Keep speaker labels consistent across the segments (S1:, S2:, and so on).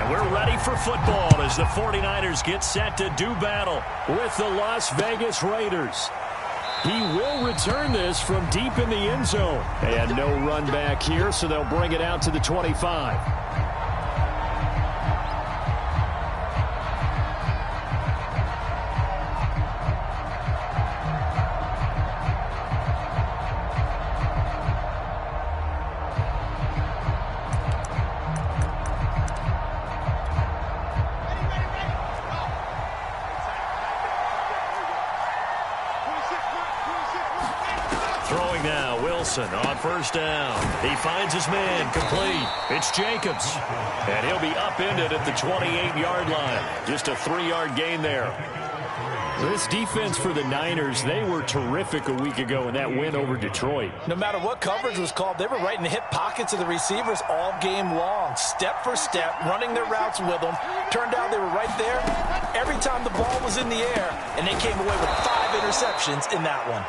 S1: And we're ready for football as the 49ers get set to do battle with the Las Vegas Raiders. He will return this from deep in the end zone. And no run back here, so they'll bring it out to the 25. Throwing now, Wilson on first down. He finds his man, complete. It's Jacobs. And he'll be upended at the 28-yard line. Just a 3-yard gain there. This defense for the Niners, they were terrific a week ago in that win over Detroit.
S2: No matter what coverage was called, they were right in the hip pockets of the receivers all game long. Step for step, running their routes with them. Turned out they were right there every time the ball was in the air, and they came away with 5 interceptions in that one.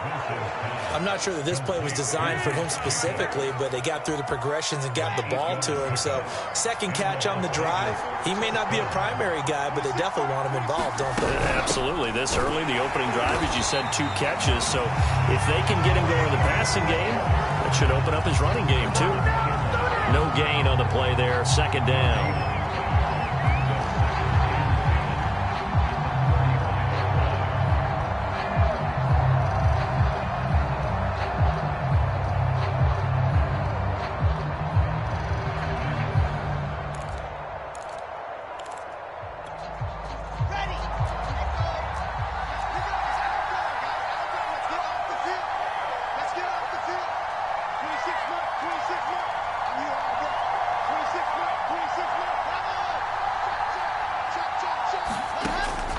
S2: I'm not sure that this play was designed for him specifically, but they got through the progressions and got the ball to him. So, second catch on the drive. He may not be a primary guy, but they definitely want him involved, don't they?
S1: Absolutely. This early, the opening drive, as you said, 2 catches. So, if they can get him going in the passing game, that should open up his running game, too. No gain on the play there. Second down.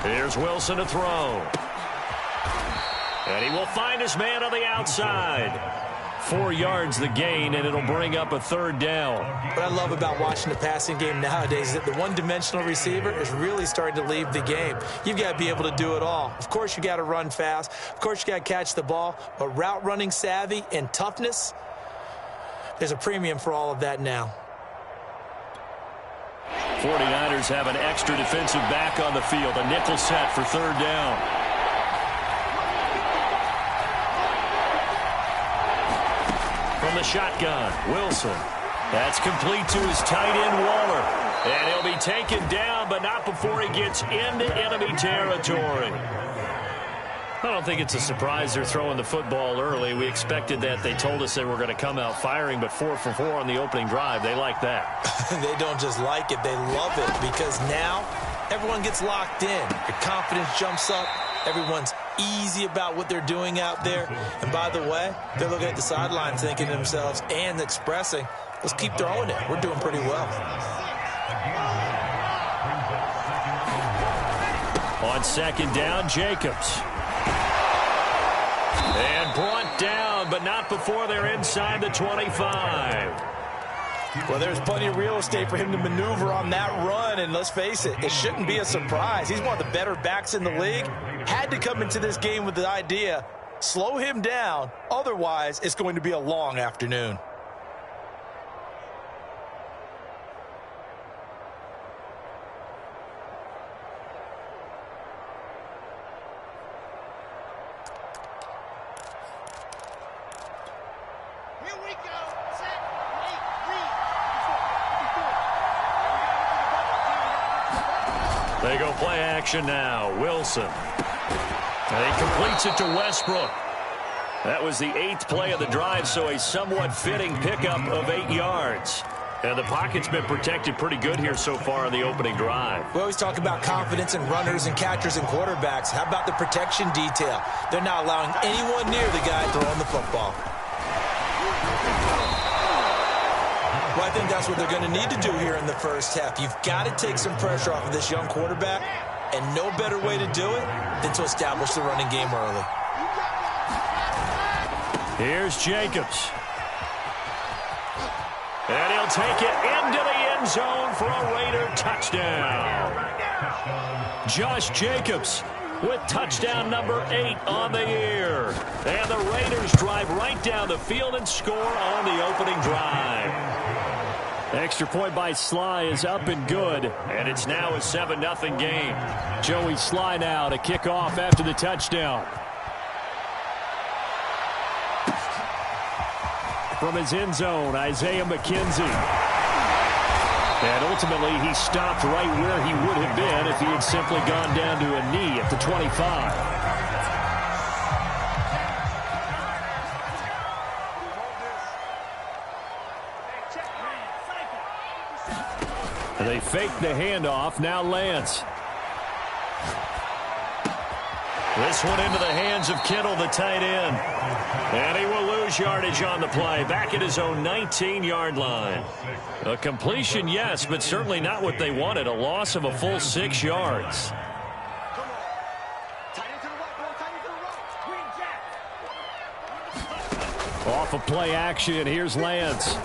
S1: Here's Wilson to throw. And he will find his man on the outside. 4 yards the gain, and it'll bring up a third down.
S2: What I love about watching the passing game nowadays is that the one-dimensional receiver is really starting to leave the game. You've got to be able to do it all. Of course, you got to run fast. Of course, you got to catch the ball. But route running savvy and toughness, there's a premium for all of that now.
S1: 49ers have an extra defensive back on the field. A nickel set for third down. From the shotgun, Wilson. That's complete to his tight end, Waller. And he'll be taken down, but not before he gets into enemy territory. I don't think it's a surprise they're throwing the football early. We expected that. They told us they were going to come out firing, but 4 for 4 on the opening drive. They like that.
S2: They don't just like it, they love it, because now everyone gets locked in. Your confidence jumps up. Everyone's easy about what they're doing out there. And by the way, they're looking at the sideline thinking to themselves and expressing, let's keep throwing it. We're doing pretty well.
S1: On second down, Jacobs. And brought down, but not before they're inside the 25.
S2: Well, there's plenty of real estate for him to maneuver on that run, and let's face it, it shouldn't be a surprise. He's one of the better backs in the league. Had to come into this game with the idea, slow him down, otherwise it's going to be a long afternoon.
S1: They go play action now. Wilson. And he completes it to Westbrook. That was the 8th play of the drive, so a somewhat fitting pickup of 8 yards. And the pocket's been protected pretty good here so far in the opening drive.
S2: We always talk about confidence in runners and catchers and quarterbacks. How about the protection detail? They're not allowing anyone near the guy throwing the football. Well, I think that's what they're going to need to do here in the first half. You've got to take some pressure off of this young quarterback, and no better way to do it than to establish the running game early.
S1: Here's Jacobs. And he'll take it into the end zone for a Raider touchdown. Josh Jacobs with touchdown number 8 on the year. And the Raiders drive right down the field and score on the opening drive. Extra point by Sly is up and good, and it's now a 7-0 game. Joey Sly now to kick off after the touchdown. From his end zone, Isaiah McKenzie. And ultimately, he stopped right where he would have been if he had simply gone down to a knee at the 25. They fake the handoff. Now Lance. This one into the hands of Kittle, the tight end. And he will lose yardage on the play. Back at his own 19-yard line. A completion, yes, but certainly not what they wanted. A loss of a full 6 yards. Off of play action, here's Lance.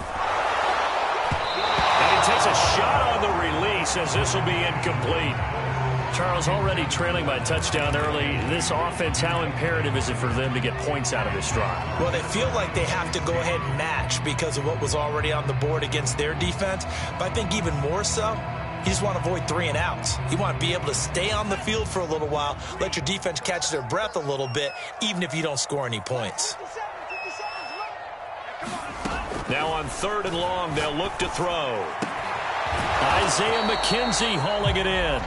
S1: And he takes a shot on the release as this will be incomplete. Charles, already trailing by touchdown early. This offense, how imperative is it for them to get points out of this drive?
S2: Well, they feel like they have to go ahead and match because of what was already on the board against their defense. But I think even more so, you just want to avoid 3 and outs. You want to be able to stay on the field for a little while, let your defense catch their breath a little bit, even if you don't score any points.
S1: Now on 3rd and long, they'll look to throw. Isaiah McKenzie hauling it in.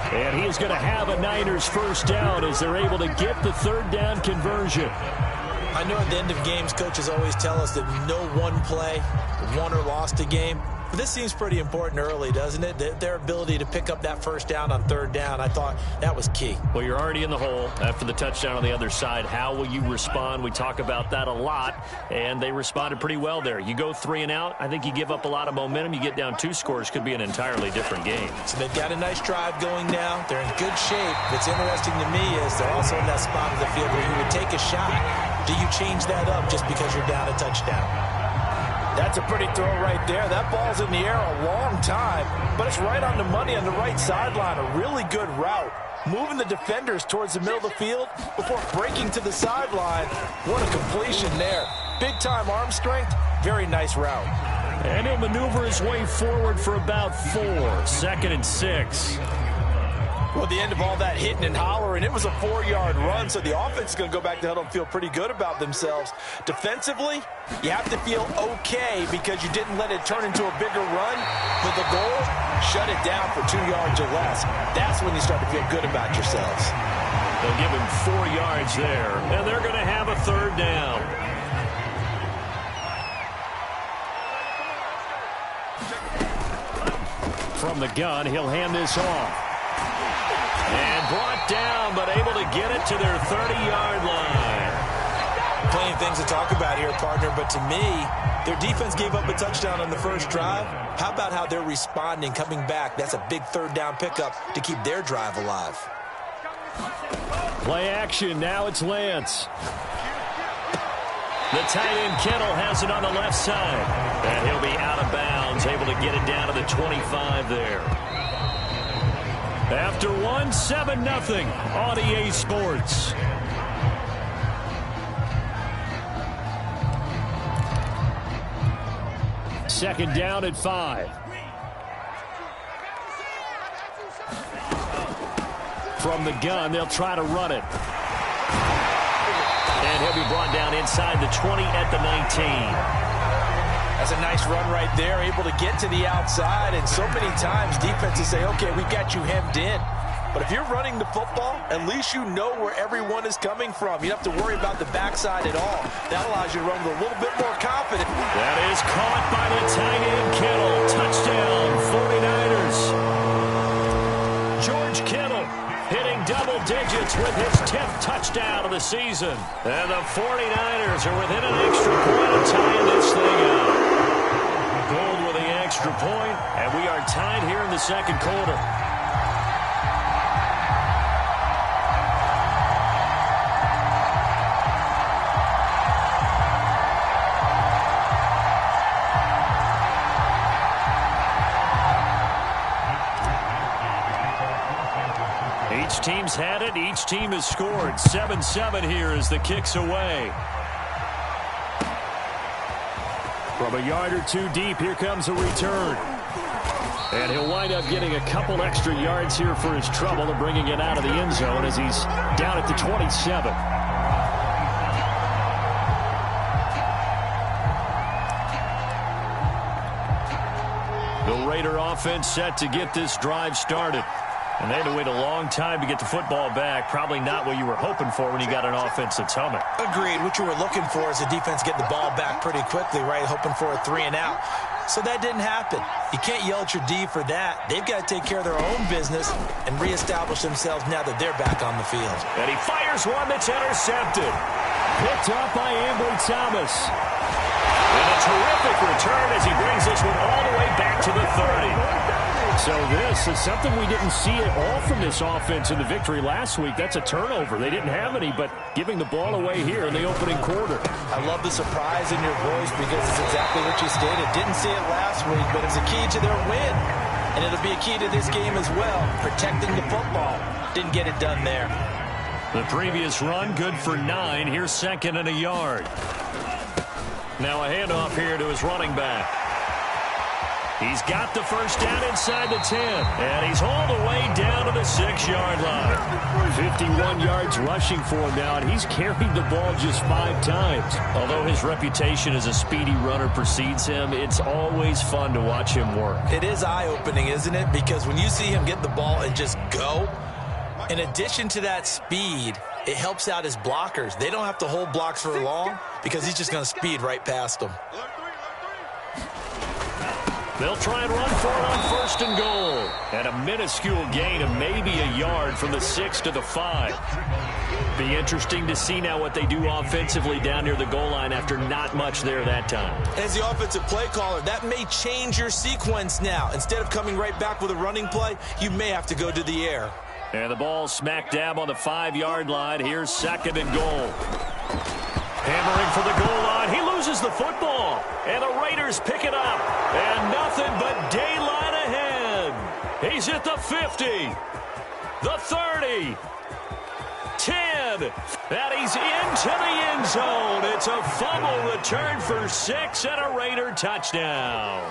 S1: And he is going to have a Niners first down as they're able to get the 3rd down conversion.
S2: I know at the end of games, coaches always tell us that no one play won or lost a game. But this seems pretty important early, doesn't it? Their ability to pick up that first down on 3rd down, I thought that was key.
S1: Well, you're already in the hole after the touchdown on the other side. How will you respond? We talk about that a lot, and they responded pretty well there. You go 3 and out, I think you give up a lot of momentum. You get down 2 scores, could be an entirely different game.
S2: So they've got a nice drive going now. They're in good shape. What's interesting to me is they're also in that spot of the field where you would take a shot. Do you change that up just because you're down a touchdown? That's a pretty throw right there. That ball's in the air a long time, but it's right on the money on the right sideline. A really good route. Moving the defenders towards the middle of the field before breaking to the sideline. What a completion there. Big-time arm strength. Very nice route.
S1: And he'll maneuver his way forward for about 4. 2nd and 6.
S2: Well, at the end of all that hitting and hollering, it was a 4-yard run, so the offense is going to go back to huddle and feel pretty good about themselves. Defensively, you have to feel okay because you didn't let it turn into a bigger run. But the goal, shut it down for 2 yards or less. That's when you start to feel good about yourselves.
S1: They'll give him 4 yards there, and they're going to have a 3rd down. From the gun, he'll hand this off. And brought down, but able to get it to their 30-yard line.
S2: Plenty of things to talk about here, partner, but to me, their defense gave up a touchdown on the first drive. How about how they're responding, coming back? That's a big 3rd down pickup to keep their drive alive.
S1: Play action, now it's Lance. The tight end Kittle has it on the left side. And he'll be out of bounds, able to get it down to the 25 there. After 7-0 on EA Sports. Second down at 5. From the gun, they'll try to run it. And he'll be brought down inside the 20 at the 19.
S2: That's a nice run right there, able to get to the outside. And so many times defenses say, okay, we got you hemmed in. But if you're running the football, at least you know where everyone is coming from. You don't have to worry about the backside at all. That allows you to run with a little bit more confidence.
S1: That is caught by the tight end Kittle. Touchdown, 49ers. George Kittle hitting double digits with his 10th touchdown of the season. And the 49ers are within an extra point of tying this thing up. Gold with the extra point, and we are tied here in the second quarter. Each team's had it. Each team has scored. 7-7 here as the kick's away. From a yard or two deep, here comes a return. And he'll wind up getting a couple extra yards here for his trouble and bringing it out of the end zone as he's down at the 27. The Raider offense set to get this drive started. And they had to wait a long time to get the football back. Probably not what you were hoping for when you got an offense that's humming.
S2: Agreed. What you were looking for is the defense getting the ball back pretty quickly, right? Hoping for a 3 and out. So that didn't happen. You can't yell at your D for that. They've got to take care of their own business and reestablish themselves now that they're back on the field.
S1: And he fires one that's intercepted. Picked up by Ambry Thomas. And a terrific return as he brings this one all the way back to the 30. So this is something we didn't see at all from this offense in the victory last week. That's a turnover. They didn't have any, but giving the ball away here in the opening quarter.
S2: I love the surprise in your voice because it's exactly what you stated. Didn't see it last week, but it's a key to their win. And it'll be a key to this game as well, protecting the football. Didn't get it done there.
S1: The previous run, good for 9. Here's 2nd and a yard. Now a handoff here to his running back. He's got the first down inside the 10, and he's all the way down to the 6-yard line. 51 yards rushing for him now, and he's carried the ball just 5 times. Although his reputation as a speedy runner precedes him, it's always fun to watch him work.
S2: It is eye-opening, isn't it? Because when you see him get the ball and just go, in addition to that speed, it helps out his blockers. They don't have to hold blocks for long because he's just going to speed right past them.
S1: They'll try and run for it on 1st and goal. And a minuscule gain of maybe a yard from the 6 to the 5. Be interesting to see now what they do offensively down near the goal line after not much there that time.
S2: As the offensive play caller, that may change your sequence now. Instead of coming right back with a running play, you may have to go to the air.
S1: And the ball smack dab on the 5-yard line. Here's 2nd and goal. Hammering for the goal line. He loses the football. And the Raiders pick it up. And nothing but daylight ahead. He's at the 50. The 30. 10. And he's into the end zone. It's a fumble return for 6 and a Raider touchdown.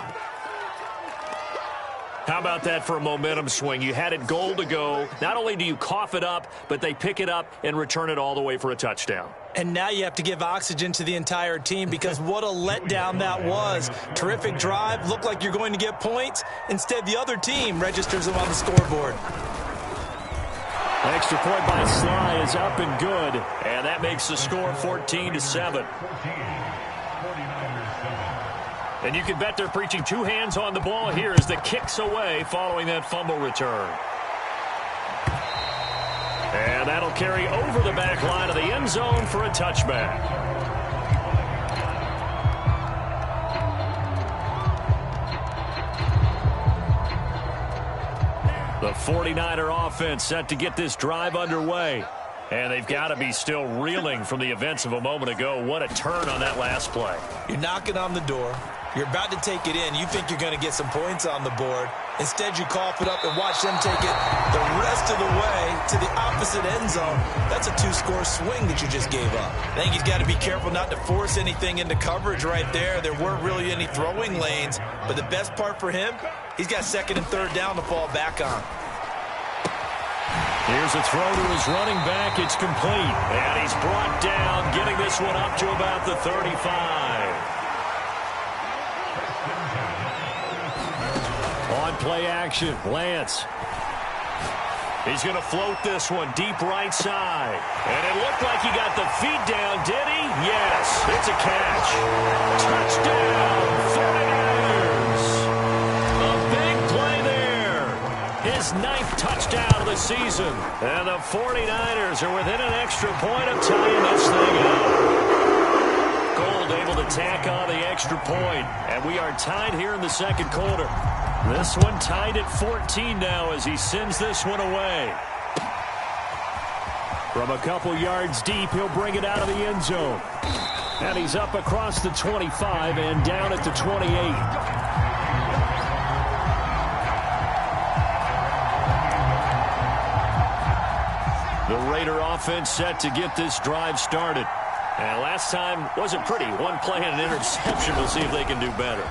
S1: How about that for a momentum swing? You had it goal to go. Not only do you cough it up, but they pick it up and return it all the way for a touchdown.
S2: And now you have to give oxygen to the entire team because what a letdown that was. Terrific drive. Looked like you're going to get points. Instead, the other team registers them on the scoreboard.
S1: Extra point by Sly is up and good. And that makes the score 14-7. And you can bet they're preaching 2 hands on the ball here as the kick's away following that fumble return. And that'll carry over the back line of the end zone for a touchback. The 49er offense set to get this drive underway. And they've got to be still reeling from the events of a moment ago. What a turn on that last play.
S2: You're knocking on the door. You're about to take it in. You think you're going to get some points on the board. Instead, you cough it up and watch them take it the rest of the way to the opposite end zone. That's a 2-score swing that you just gave up. I think he's got to be careful not to force anything into coverage right there. There weren't really any throwing lanes. But the best part for him, he's got 2nd and 3rd down to fall back on.
S1: Here's a throw to his running back. It's complete. And he's brought down, getting this one up to about the 35. On play action, Lance. He's going to float this one deep right side. And it looked like he got the feet down, did he? Yes, it's a catch. Touchdown, 49ers. A big play there. His 9th touchdown of the season. And the 49ers are within an extra point of tying this thing up. Gold able to tack on the extra point. And we are tied here in the 2nd quarter. This one tied at 14 now as he sends this one away. From a couple yards deep, he'll bring it out of the end zone. And he's up across the 25 and down at the 28. The Raider offense set to get this drive started. And last time wasn't pretty. One play and an interception. We'll see if they can do better.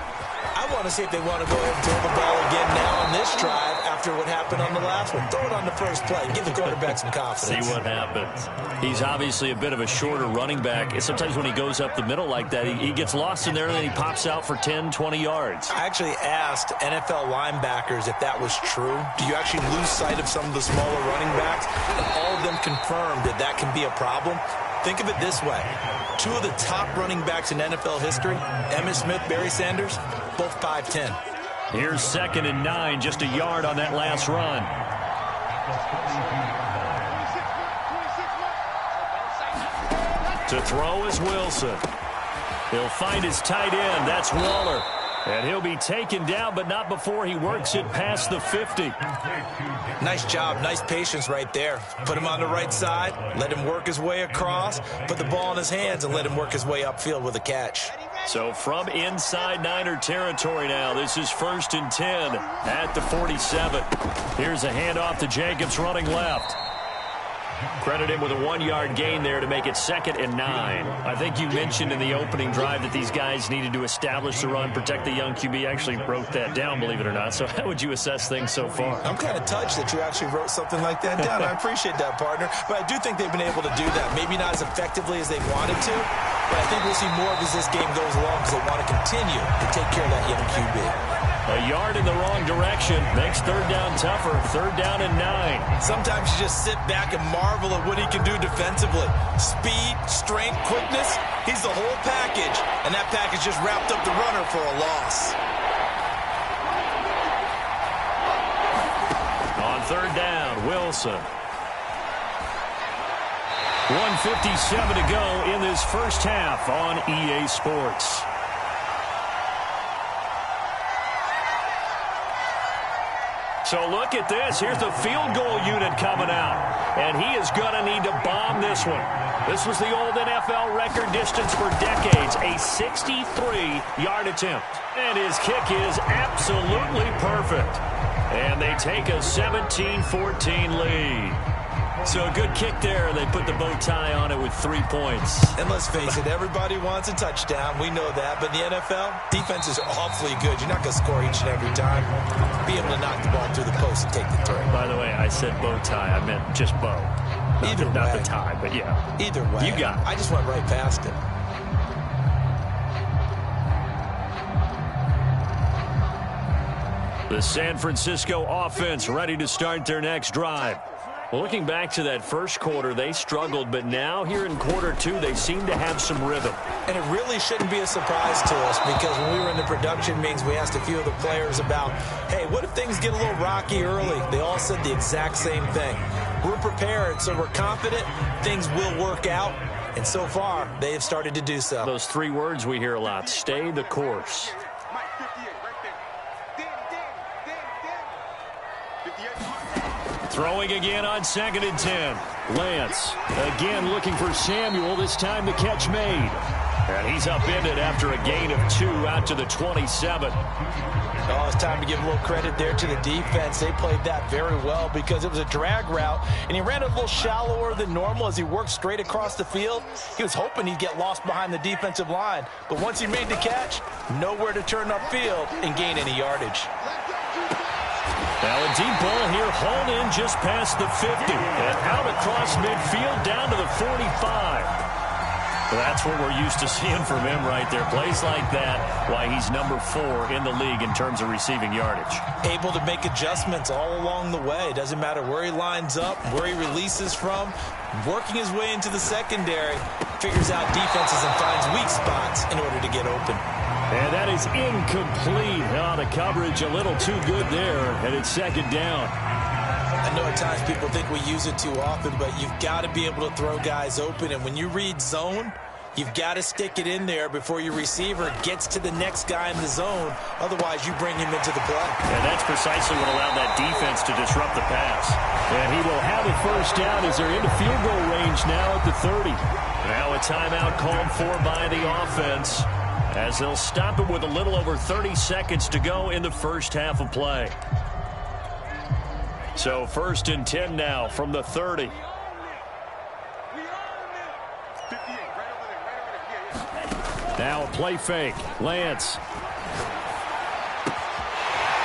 S2: I want to see if they want to go ahead and throw the ball again now on this drive after what happened on the last one. Throw it on the first play. Give the quarterback some confidence.
S1: See what happens. He's obviously a bit of a shorter running back. And sometimes when he goes up the middle like that, he gets lost in there and then he pops out for 10, 20 yards.
S2: I actually asked NFL linebackers if that was true. Do you actually lose sight of some of the smaller running backs? And all of them confirmed that that can be a problem. Think of it this way. Two of the top running backs in NFL history, Emmitt Smith, Barry Sanders, both 5'10".
S1: Here's 2nd and 9, just a yard on that last run. To throw is Wilson. He'll find his tight end. That's Waller. And he'll be taken down, but not before he works it past the 50.
S2: Nice job. Nice patience right there. Put him on the right side. Let him work his way across. Put the ball in his hands and let him work his way upfield with a catch.
S1: So from inside Niner territory now, this is 1st and 10 at the 47. Here's a handoff to Jacobs running left. Credit him with a 1-yard gain there to make it 2nd and 9. I think you mentioned in the opening drive that these guys needed to establish the run, protect the young QB. Actually wrote that down, believe it or not. So how would you assess things so far?
S2: I'm kind of touched that you actually wrote something like that down. I appreciate that, partner. But I do think they've been able to do that. Maybe not as effectively as they wanted to, but I think we'll see more of as this game goes along because they want to continue to take care of that young QB.
S1: A yard in the wrong direction makes 3rd down tougher. 3rd down and 9.
S2: Sometimes you just sit back and marvel at what he can do defensively. Speed, strength, quickness. He's the whole package. And that package just wrapped up the runner for a loss.
S1: On 3rd down, Wilson. 1:57 to go in this first half on EA Sports. So look at this. Here's the field goal unit coming out. And he is going to need to bomb this one. This was the old NFL record distance for decades, a 63-yard attempt. And his kick is absolutely perfect. And they take a 17-14 lead. So a good kick there. They put the bow tie on it with 3 points.
S2: And let's face it, everybody wants a touchdown. We know that. But in the NFL, defenses are awfully good. You're not going to score each and every time. Be able to knock the ball through the post and take the throw.
S1: By the way, I said bow tie. I meant just bow. Not the tie, but yeah.
S2: Either way.
S1: You got it.
S2: I just went right past it.
S1: The San Francisco offense ready to start their next drive. Well, looking back to that first quarter, they struggled, but now here in quarter 2, they seem to have some rhythm.
S2: And it really shouldn't be a surprise to us because when we were in the production meetings, we asked a few of the players about, hey, what if things get a little rocky early? They all said the exact same thing. We're prepared, so we're confident things will work out. And so far, they have started to do so.
S1: Those 3 words we hear a lot, stay the course. Throwing again on 2nd and 10. Lance again looking for Samuel. This time the catch made. And he's upended after a gain of 2 out to the 27.
S2: Oh, it's time to give a little credit there to the defense. They played that very well because it was a drag route, and he ran a little shallower than normal as he worked straight across the field. He was hoping he'd get lost behind the defensive line, but once he made the catch, nowhere to turn upfield and gain any yardage.
S1: Now a deep ball here, hauled in just past the 50, and out across midfield down to the 45. That's what we're used to seeing from him right there. Plays like that, why he's number 4 in the league in terms of receiving yardage.
S2: Able to make adjustments all along the way. Doesn't matter where he lines up, where he releases from. Working his way into the secondary, figures out defenses and finds weak spots in order to get open.
S1: And that is incomplete. Oh, the coverage a little too good there, and it's 2nd down.
S2: I know at times people think we use it too often, but you've got to be able to throw guys open. And when you read zone, you've got to stick it in there before your receiver gets to the next guy in the zone. Otherwise, you bring him into the play.
S1: And that's precisely what allowed that defense to disrupt the pass. And he will have a first down as they're into field goal range now at the 30. Now a timeout called for by the offense as they'll stop it with a little over 30 seconds to go in the first half of play. So 1st and 10 now from the 30. Now a play fake. Lance.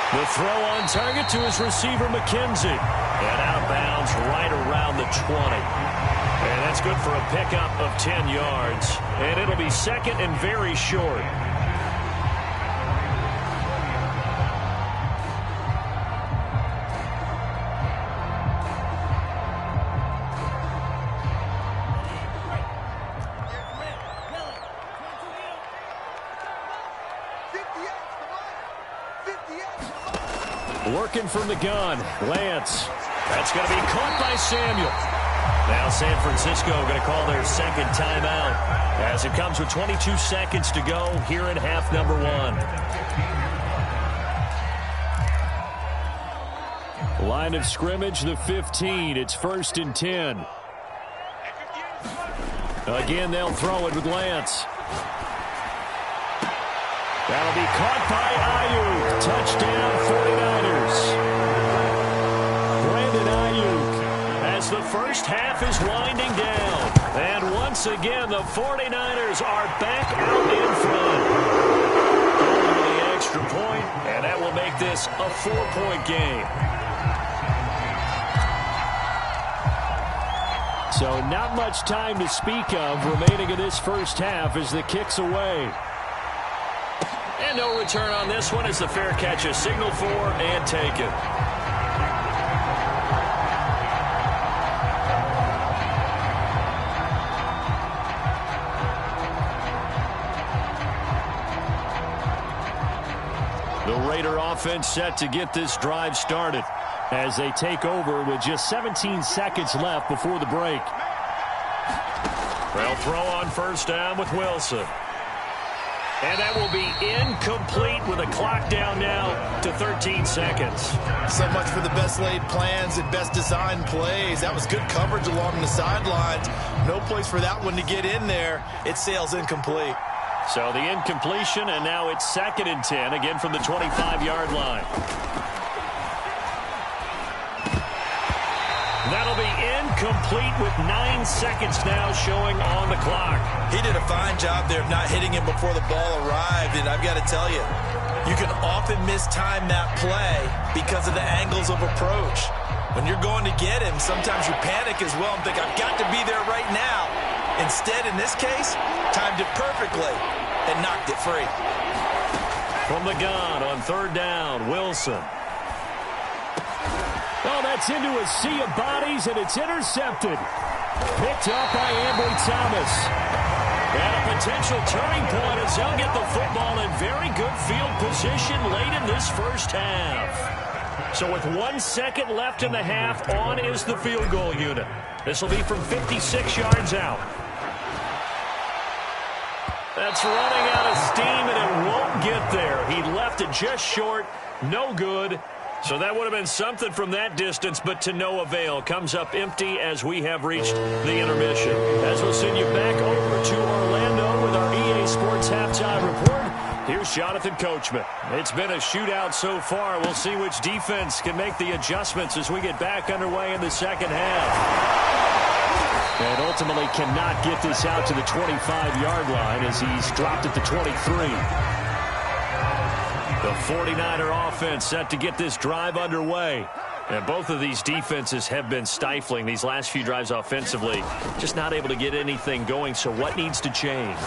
S1: The throw on target to his receiver, McKenzie. And out of bounds right around the 20. And that's good for a pickup of 10 yards. And it'll be second and very short. Working from the gun, Lance. That's going to be caught by Samuel. Now San Francisco going to call their second timeout as it comes with 22 seconds to go here in half number 1. Line of scrimmage, the 15. It's 1st and 10. Again, they'll throw it with Lance. That'll be caught by Ayuk. Touchdown, 49ers. Brandon Ayuk as the first half is winding down. And once again, the 49ers are back out in front. Over the extra point, and that will make this a 4-point game. So not much time to speak of remaining in this first half as the kick's away. And no return on this one as the fair catch is signaled for and taken. The Raider offense set to get this drive started as they take over with just 17 seconds left before the break. They'll throw on first down with Wilson. And that will be incomplete with a clock down now to 13 seconds.
S2: So much for the best laid plans and best designed plays. That was good coverage along the sidelines. No place for that one to get in there. It sails incomplete.
S1: So the incompletion, and now it's 2nd and 10, again from the 25-yard line. That'll be incomplete with 9 seconds now showing on the clock.
S2: He did a fine job there of not hitting him before the ball arrived, and I've got to tell you, you can often mistime that play because of the angles of approach. When you're going to get him, sometimes you panic as well and think, I've got to be there right now. Instead, in this case, timed it perfectly and knocked it free.
S1: From the gun on 3rd down, Wilson. Oh, that's into a sea of bodies, and it's intercepted. Picked up by Ambry Thomas. And a potential turning point as they'll get the football in very good field position late in this first half. So with 1 second left in the half, on is the field goal unit. This will be from 56 yards out. That's running out of steam, and it won't get there. He left it just short. No good. So that would have been something from that distance, but to no avail. Comes up empty as we have reached the intermission. As we'll send you back over to Orlando with our EA Sports Halftime Report, here's Jonathan Coachman. It's been a shootout so far. We'll see which defense can make the adjustments as we get back underway in the second half. And ultimately cannot get this out to the 25-yard line as he's dropped at the 23. The 49er offense set to get this drive underway. And both of these defenses have been stifling these last few drives offensively. Just not able to get anything going, so what needs to change?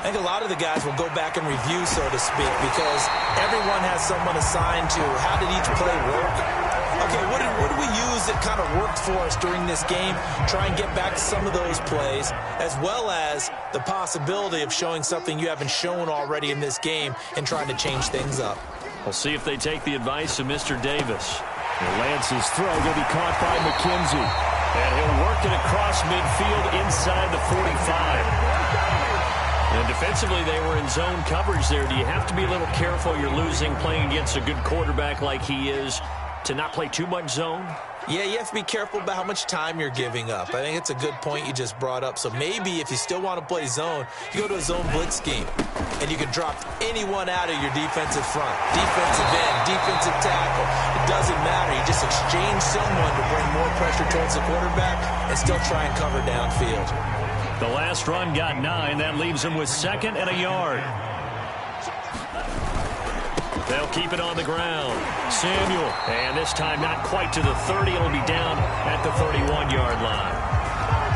S2: I think a lot of the guys will go back and review, so to speak, because everyone has someone assigned to how did each play work. Okay, what did we use that kind of worked for us during this game? Try and get back to some of those plays, as well as the possibility of showing something you haven't shown already in this game and trying to change things up.
S1: We'll see if they take the advice of Mr. Davis. And Lance's throw going to be caught by McKenzie. And he'll work it across midfield inside the 45. And defensively, they were in zone coverage there. Do you have to be a little careful? You're losing playing against a good quarterback like he is to not play too much zone?
S2: Yeah, you have to be careful about how much time you're giving up. I think it's a good point you just brought up. So maybe if you still want to play zone, you go to a zone blitz scheme, and you can drop anyone out of your defensive front, defensive end, defensive tackle. It doesn't matter. You just exchange someone to bring more pressure towards the quarterback and still try and cover downfield.
S1: The last run got 9. That leaves him with 2nd and a yard. They'll keep it on the ground. Samuel, and this time not quite to the 30. It'll be down at the 31-yard line.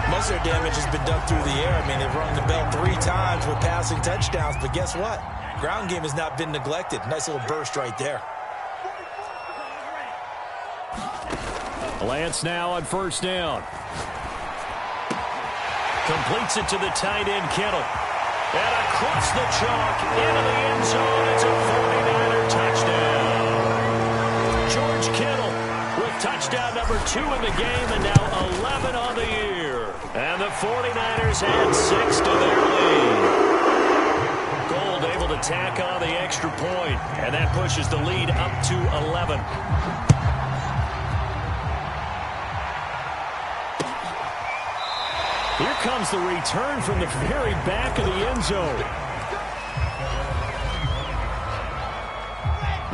S2: Most of their damage has been done through the air. I mean, they've rung the bell 3 times with passing touchdowns, but guess what? Ground game has not been neglected. Nice little burst right there.
S1: Lance now on 1st down. Completes it to the tight end, Kittle. And across the chalk, into the end zone. It's a 49er touchdown. George Kittle with touchdown number 2 in the game, and now 11 on the year. And the 49ers add 6 to their lead. Gold able to tack on the extra point, and that pushes the lead up to 11. Here comes the return from the very back of the end zone.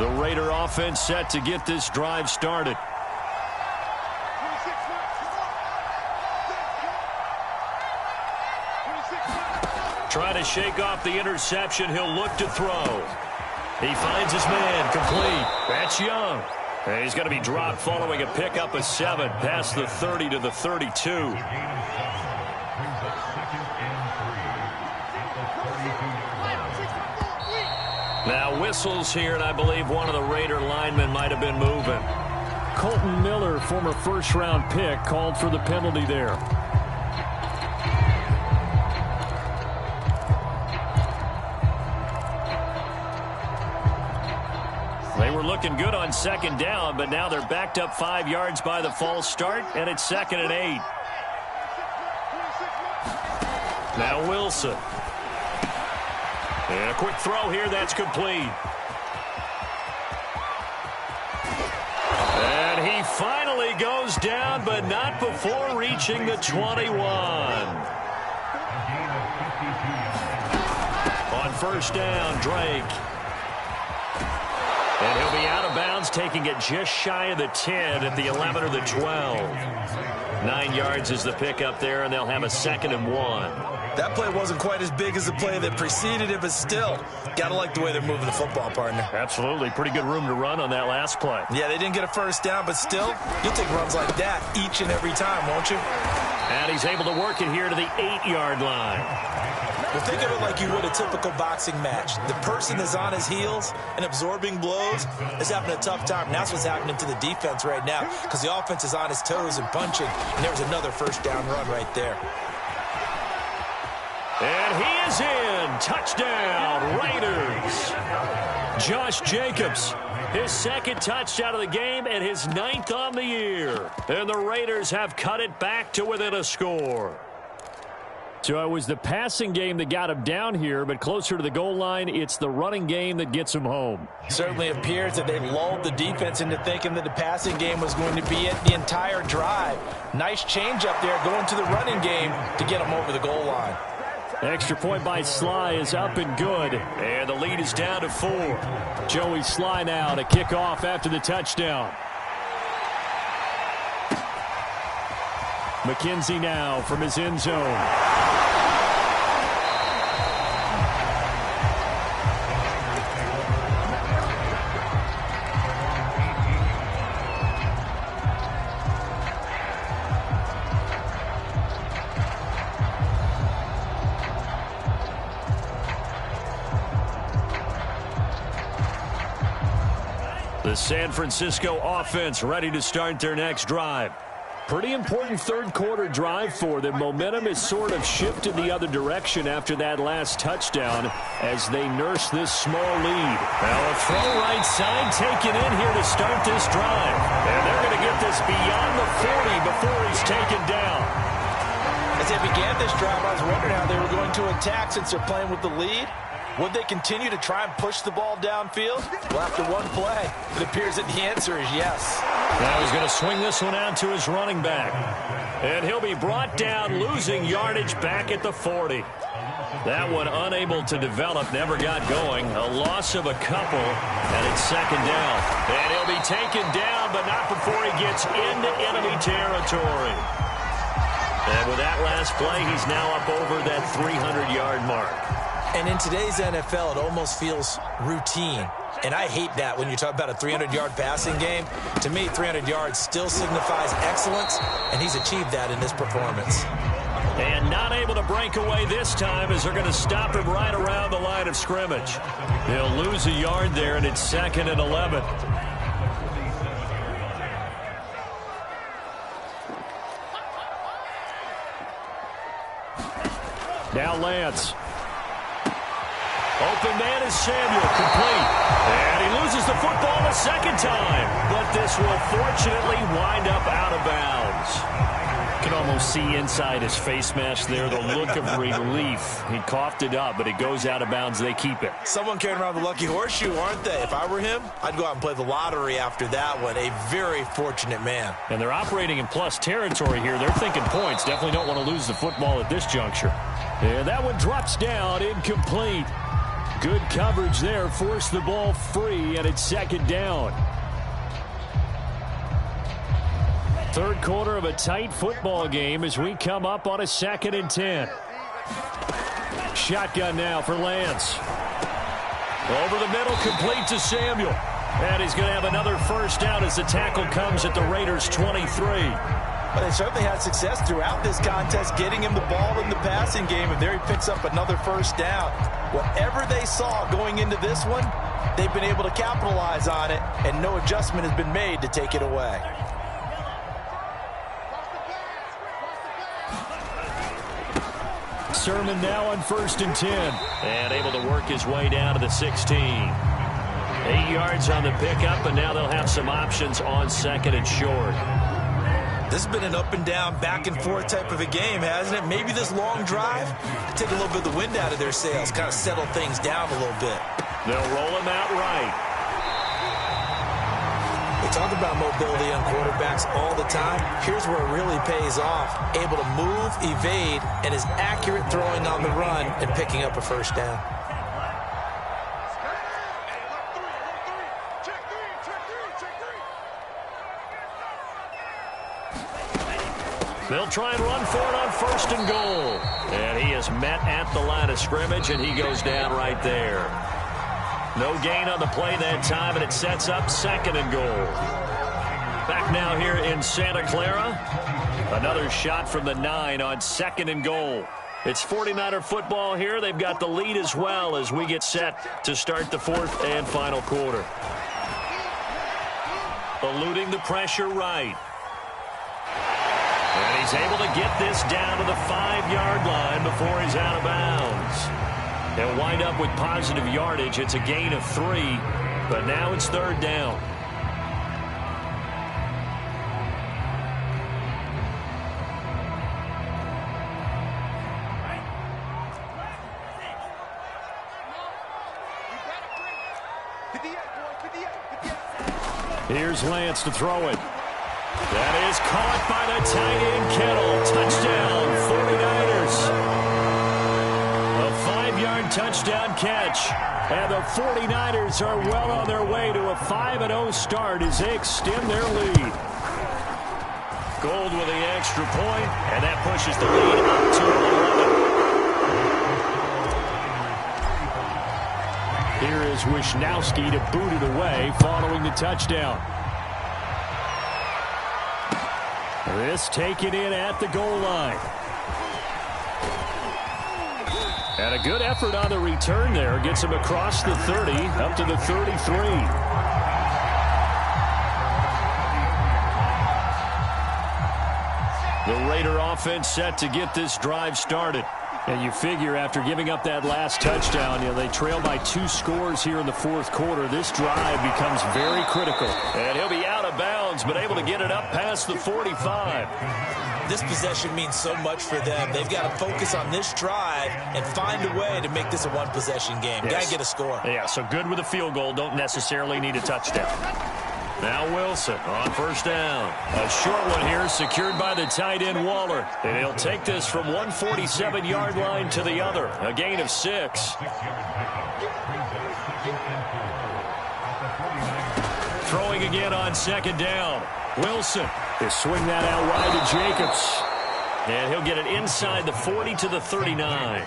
S1: The Raider offense set to get this drive started. Trying to shake off the interception. He'll look to throw. He finds his man complete. That's Young. And he's going to be dropped following a pickup of 7 past the 30 to the 32. Now whistles here, and I believe one of the Raider linemen might have been moving.
S3: Colton Miller, former first-round pick, called for the penalty there.
S1: They were looking good on 2nd down, but now they're backed up 5 yards by the false start, and it's 2nd and 8. Now Wilson. And a quick throw here, that's complete. And he finally goes down, but not before reaching the 21. On 1st down, Drake. And he'll be out of bounds, taking it just shy of the 10 at the 11 or the 12. 9 yards is the pickup there, and they'll have a 2nd and 1.
S2: That play wasn't quite as big as the play that preceded it, but still, got to like the way they're moving the football, partner.
S1: Absolutely. Pretty good room to run on that last play.
S2: Yeah, they didn't get a 1st down, but still, you'll take runs like that each and every time, won't you?
S1: And he's able to work it here to the 8-yard line.
S2: Well, think of it like you would a typical boxing match. The person is on his heels and absorbing blows is having a tough time. And that's what's happening to the defense right now because the offense is on his toes and punching. And there was another 1st down run right there.
S1: And he is in. Touchdown, Raiders. Josh Jacobs, his 2nd touchdown of the game and his 9th on the year. And the Raiders have cut it back to within a score.
S3: So it was the passing game that got him down here, but closer to the goal line, it's the running game that gets him home.
S2: Certainly appears that they lulled the defense into thinking that the passing game was going to be it the entire drive. Nice change up there going to the running game to get him over the goal line.
S3: Extra point by Sly is up and good.
S1: And the lead is down to 4.
S3: Joey Sly now to kick off after the touchdown. McKenzie now from his end zone.
S1: The San Francisco offense ready to start their next drive.
S3: Pretty important 3rd quarter drive for them. Momentum has sort of shifted the other direction after that last touchdown as they nurse this small lead.
S1: Now a throw right side taken in here to start this drive. And they're going to get this beyond the 40 before he's taken down.
S2: As they began this drive, I was wondering how they were going to attack since they're playing with the lead. Would they continue to try and push the ball downfield? Well, after one play, it appears that the answer is yes.
S1: Now he's going to swing this one out to his running back. And he'll be brought down, losing yardage back at the 40. That one unable to develop, never got going. A loss of a couple, and it's second down. And he'll be taken down, but not before he gets into enemy territory. And with that last play, he's now up over that 300-yard mark.
S2: And in today's NFL, it almost feels routine. And I hate that when you talk about a 300-yard passing game. To me, 300 yards still signifies excellence, and he's achieved that in this performance.
S1: And not able to break away this time as they're going to stop him right around the line of scrimmage. They'll lose a yard there, and it's 2nd and 11. Now Lance. Open man is Samuel, complete. And he loses the football the second time. But this will fortunately wind up out of bounds. You can almost see inside his face mask there the look of relief. He coughed it up, but it goes out of bounds. They keep it.
S2: Someone carrying around the lucky horseshoe, aren't they? If I were him, I'd go out and play the lottery after that one. A very fortunate man.
S1: And they're operating in plus territory here. They're thinking points. Definitely don't want to lose the football at this juncture. And that one drops down, incomplete. Good coverage there, forced the ball free, and it's second down. Third quarter of a tight football game as we come up on a 2nd and 10. Shotgun now for Lance. Over the middle, complete to Samuel. And he's going to have another first down as the tackle comes at the Raiders' 23.
S2: Well, they certainly had success throughout this contest getting him the ball in the passing game, and there he picks up another first down. Whatever they saw going into this one, they've been able to capitalize on it, and no adjustment has been made to take it away.
S1: Sermon now on 1st and 10. And able to work his way down to the 16. 8 yards on the pickup, and now they'll have some options on 2nd and short.
S2: This has been an up and down, back and forth type of a game, hasn't it? Maybe this long drive, take a little bit of the wind out of their sails, kind of settle things down a little bit.
S1: They'll roll him out right.
S2: We talk about mobility on quarterbacks all the time. Here's where it really pays off. Able to move, evade, and is accurate throwing on the run and picking up a first down.
S1: They'll try and run for it on 1st and goal. And he is met at the line of scrimmage, and he goes down right there. No gain on the play that time, and it sets up 2nd and goal. Back now here in Santa Clara. Another shot from the 9 on 2nd and goal. It's 49er football here. They've got the lead as well as we get set to start the 4th and final quarter. Eluding the pressure right. And he's able to get this down to the 5-yard line before he's out of bounds. They'll wind up with positive yardage. It's a gain of 3, but now it's 3rd down. Here's Lance to throw it. That is caught by the tight end Kittle. Touchdown, 49ers. A 5-yard touchdown catch. And the 49ers are well on their way to a 5-0 start as they extend their lead. Gold with the extra point, and that pushes the lead up to 11. Here is Wisnowski to boot it away following the touchdown. This taken in at the goal line. And a good effort on the return there. Gets him across the 30, up to the 33. The Raider offense set to get this drive started. And you figure after giving up that last touchdown, they trail by 2 scores here in the 4th quarter. This drive becomes very critical. And he'll be out of bounds downs, but able to get it up past the 45.
S2: This possession means so much for them. They've got to focus on this drive and find a way to make this a one-possession game.
S1: Yes.
S2: Got to get a score.
S1: Yeah, so good with a field goal. Don't necessarily need a touchdown. Now Wilson on first down. A short one here secured by the tight end Waller. And he'll take this from 147-yard line to the other. A gain of 6. Throwing again on second down. Wilson.
S3: They swing that out wide to Jacobs.
S1: And he'll get it inside the 40 to the 39.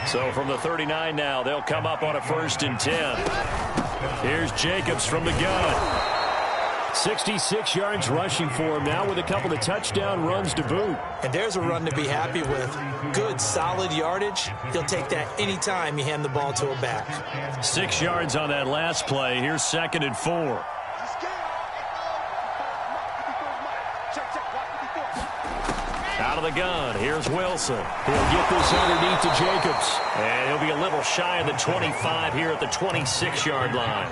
S1: So from the 39 now, they'll come up on a 1st and 10. Here's Jacobs from the gun.
S3: 66 yards rushing for him now with a couple of touchdown runs to boot.
S2: And there's a run to be happy with. Good, solid yardage. He'll take that anytime you hand the ball to a back.
S1: 6 yards on that last play. Here's 2nd and 4. Out of the gun, here's Wilson.
S3: He'll get this underneath to Jacobs.
S1: And he'll be a little shy of the 25 here at the 26-yard line.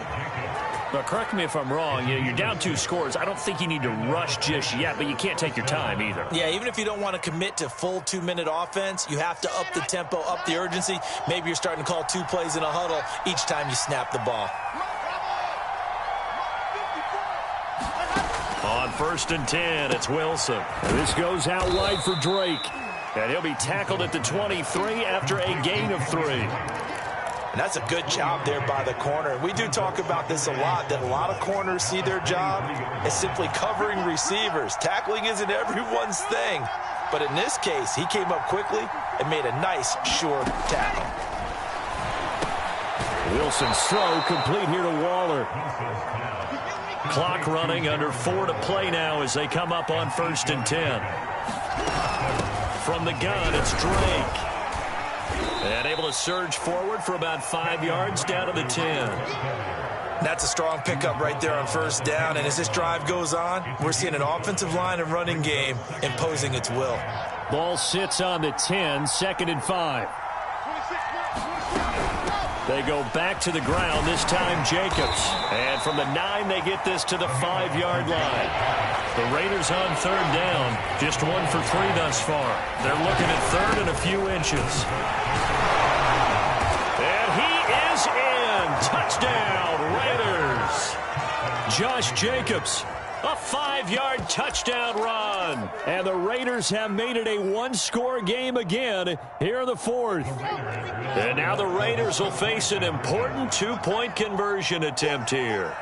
S1: But correct me if I'm wrong, you're down 2 scores. I don't think you need to rush just yet, but you can't take your time either.
S2: Yeah, even if you don't want to commit to full 2-minute offense, you have to up the tempo, up the urgency. Maybe you're starting to call 2 plays in a huddle each time you snap the ball.
S1: On 1st and 10, it's Wilson.
S3: And this goes out wide for Drake.
S1: And he'll be tackled at the 23 after a gain of 3.
S2: And that's a good job there by the corner. We do talk about this a lot, that a lot of corners see their job as simply covering receivers. Tackling isn't everyone's thing. But in this case, he came up quickly and made a nice, sure tackle.
S3: Wilson's throw complete here to Waller.
S1: Clock running, under 4 to play now as they come up on 1st and 10. From the gun, it's Drake. And able to surge forward for about 5 yards down to the 10.
S2: That's a strong pickup right there on 1st down. And as this drive goes on, we're seeing an offensive line and running game imposing its will.
S3: Ball sits on the 10, 2nd and 5.
S1: They go back to the ground, this time Jacobs. And from the 9, they get this to the 5-yard line. The Raiders on 3rd down, just 1 for 3 thus far. They're looking at 3rd and a few inches. And he is in. Touchdown, Raiders. Josh Jacobs, a 5-yard touchdown run.
S3: And the Raiders have made it a 1-score game again here in the 4th.
S1: And now the Raiders will face an important 2-point conversion attempt here.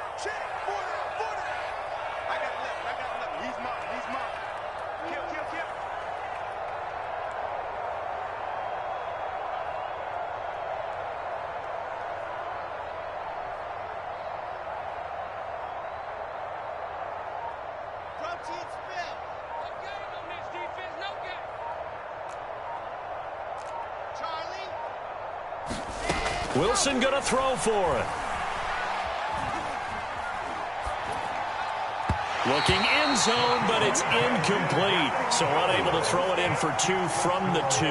S1: Wilson going to throw for it. Looking end zone, but it's incomplete. So unable to throw it in for 2 from the 2.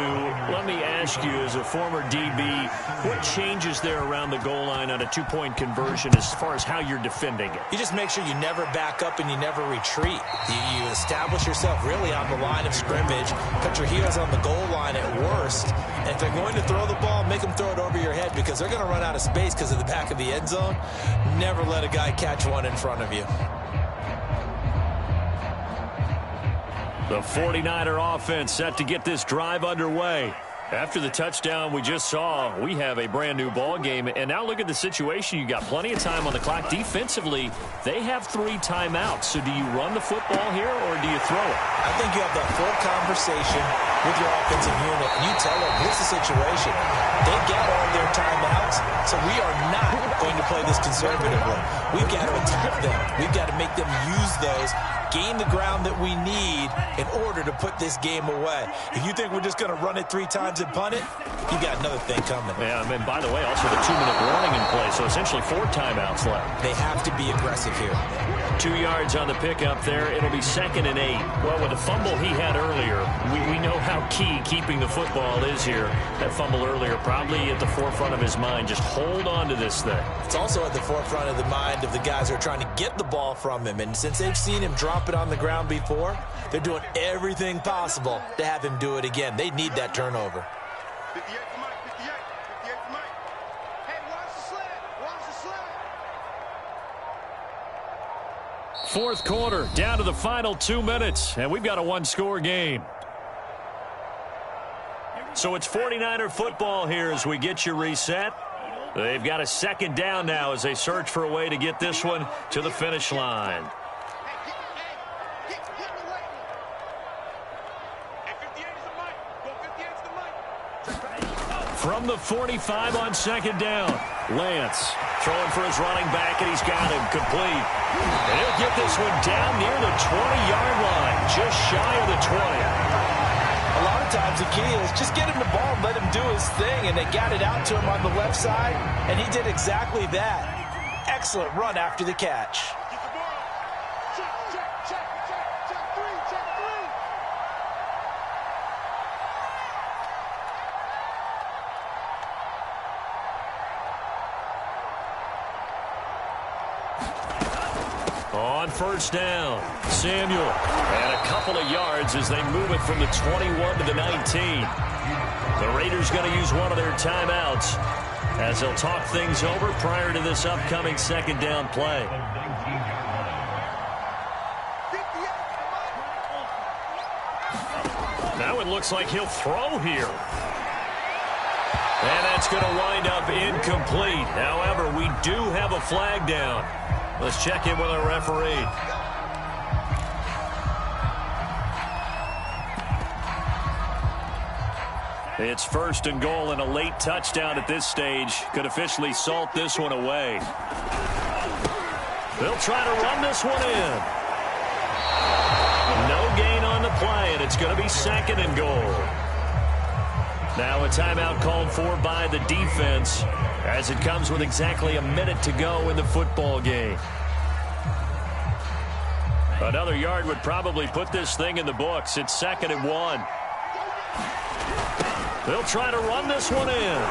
S1: Let me ask you, as a former DB, what changes there around the goal line on a 2-point conversion as far as how you're defending it?
S2: You just make sure you never back up and you never retreat. You establish yourself really on the line of scrimmage, put your heels on the goal line at worst, and if they're going to throw the ball, make them throw it over your head because they're going to run out of space because of the back of the end zone. Never let a guy catch one in front of you.
S1: The 49er offense set to get this drive underway. After the touchdown we just saw, we have a brand-new ball game. And now look at the situation. You got plenty of time on the clock. Defensively, they have 3 timeouts. So do you run the football here or do you throw it?
S2: I think you have that full conversation with your offensive unit. And you tell them, here's the situation. They get all their timeouts, so we are not going to play this conservatively. We've got to attack them. We've got to make them use those, gain the ground that we need in order to put this game away. If you think we're just going to run it 3 times and punt it, you got another thing coming.
S1: Yeah, and by the way, also the 2-minute warning in play, so essentially 4 timeouts left.
S2: They have to be aggressive here.
S1: 2 yards on the pickup there. It'll be 2nd and 8. Well, with the fumble he had earlier, we know how key keeping the football is here. That fumble earlier probably at the forefront of his mind. Just hold on to this thing.
S2: It's also at the forefront of the mind of the guys who are trying to get the ball from him. And since they've seen him drop it on the ground before, they're doing everything possible to have him do it again. They need that turnover.
S4: 58 to Mike, 58 to Mike. Hey, watch the slant. Watch the slant.
S3: Fourth quarter, down to the final 2 minutes, and we've got a one-score game.
S1: So it's 49er football here as we get you reset. They've got a 2nd down now as they search for a way to get this one to the finish line. From the 45 on 2nd down, Lance throwing for his running back, and he's got him complete. And he'll get this one down near the 20-yard line, just shy of the 20.
S2: A lot of times the key is just get him the ball and let him do his thing, and they got it out to him on the left side, and he did exactly that. Excellent run after the catch.
S1: On 1st down, Samuel. And a couple of yards as they move it from the 21 to the 19. The Raiders going to use one of their timeouts as they'll talk things over prior to this upcoming 2nd down play. Now it looks like he'll throw here. And that's going to wind up incomplete. However, we do have a flag down. Let's check in with our referee. It's 1st and goal, and a late touchdown at this stage could officially salt this one away. They'll try to run this one in. No gain on the play, and it's going to be 2nd and goal. Now a timeout called for by the defense as it comes with exactly a minute to go in the football game. Another yard would probably put this thing in the books. It's 2nd and 1. They'll try to run this one in.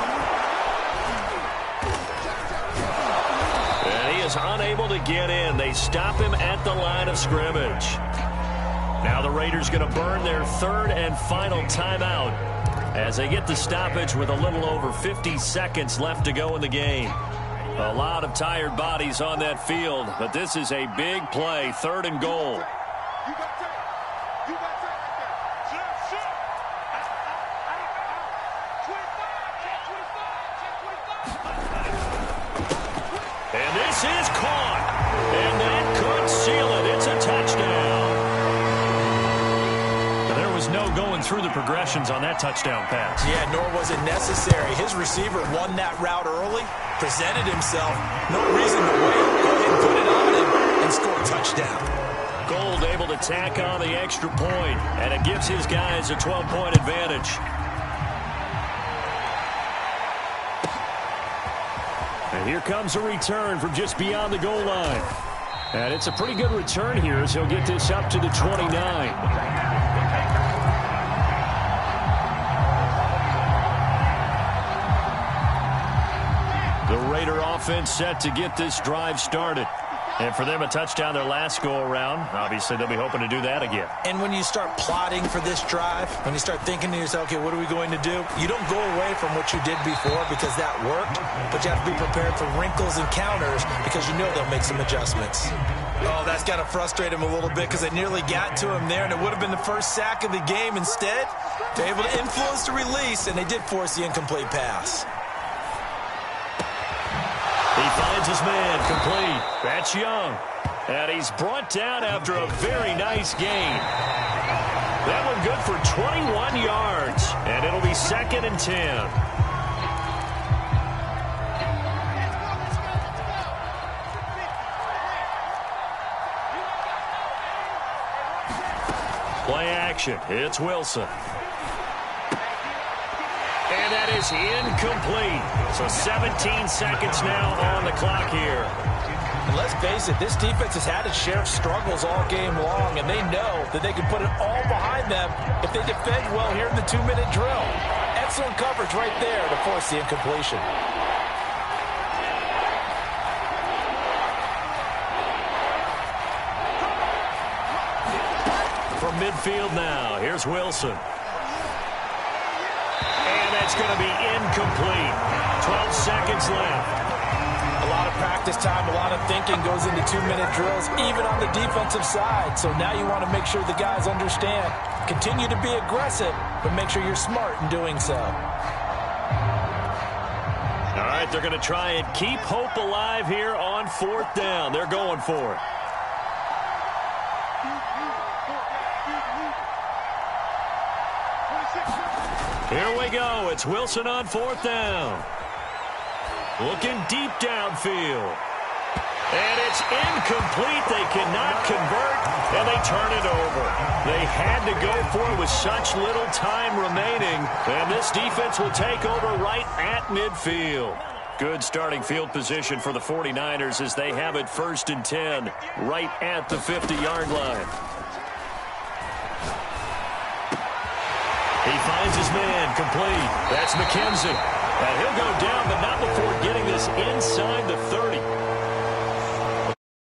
S1: And he is unable to get in. They stop him at the line of scrimmage. Now the Raiders going to burn their 3rd and final timeout as they get the stoppage with a little over 50 seconds left to go in the game. A lot of tired bodies on that field, but this is a big play, 3rd and goal. And this is caught, and that could seal it. It's a touchdown. There was no going through the progressions on that touchdown pass.
S2: Yeah, nor was it necessary. His receiver won that route early, presented himself. No reason to wait. Go ahead and put it on him and score a touchdown.
S1: Gold able to tack on the extra point, and it gives his guys a 12-point advantage. And here comes a return from just beyond the goal line. And it's a pretty good return here as he'll get this up to the 29. The Raider offense set to get this drive started. And for them, a touchdown their last go-around. Obviously, they'll be hoping to do that again.
S2: And when you start plotting for this drive, when you start thinking to yourself, okay, what are we going to do? You don't go away from what you did before because that worked, but you have to be prepared for wrinkles and counters because you know they'll make some adjustments. Oh, that's got to frustrate him a little bit because they nearly got to him there, and it would have been the first sack of the game. Instead, they're able to influence the release, and they did force the incomplete pass.
S1: He finds his man complete. That's Young. And he's brought down after a very nice gain. That one good for 21 yards. And it'll be 2nd and 10. Play action. It's Wilson. And that is incomplete. So 17 seconds now on the clock here.
S2: And let's face it, this defense has had its share of struggles all game long, and they know that they can put it all behind them if they defend well here in the 2-minute drill. Excellent coverage right there to force the incompletion.
S1: From midfield now, here's Wilson. And that's going to be incomplete. 12 seconds left.
S2: A lot of practice time, a lot of thinking goes into 2-minute drills, even on the defensive side. So now you want to make sure the guys understand. Continue to be aggressive, but make sure you're smart in doing so.
S1: All right, they're going to try and keep hope alive here on 4th down. They're going for it. Here we go. It's Wilson on 4th down. Looking deep downfield. And it's incomplete. They cannot convert, and they turn it over. They had to go for it with such little time remaining, and this defense will take over right at midfield. Good starting field position for the 49ers as they have it 1st and 10 right at the 50-yard line. He finds his man complete. That's McKenzie. And he'll go down, but not before getting this inside the 30.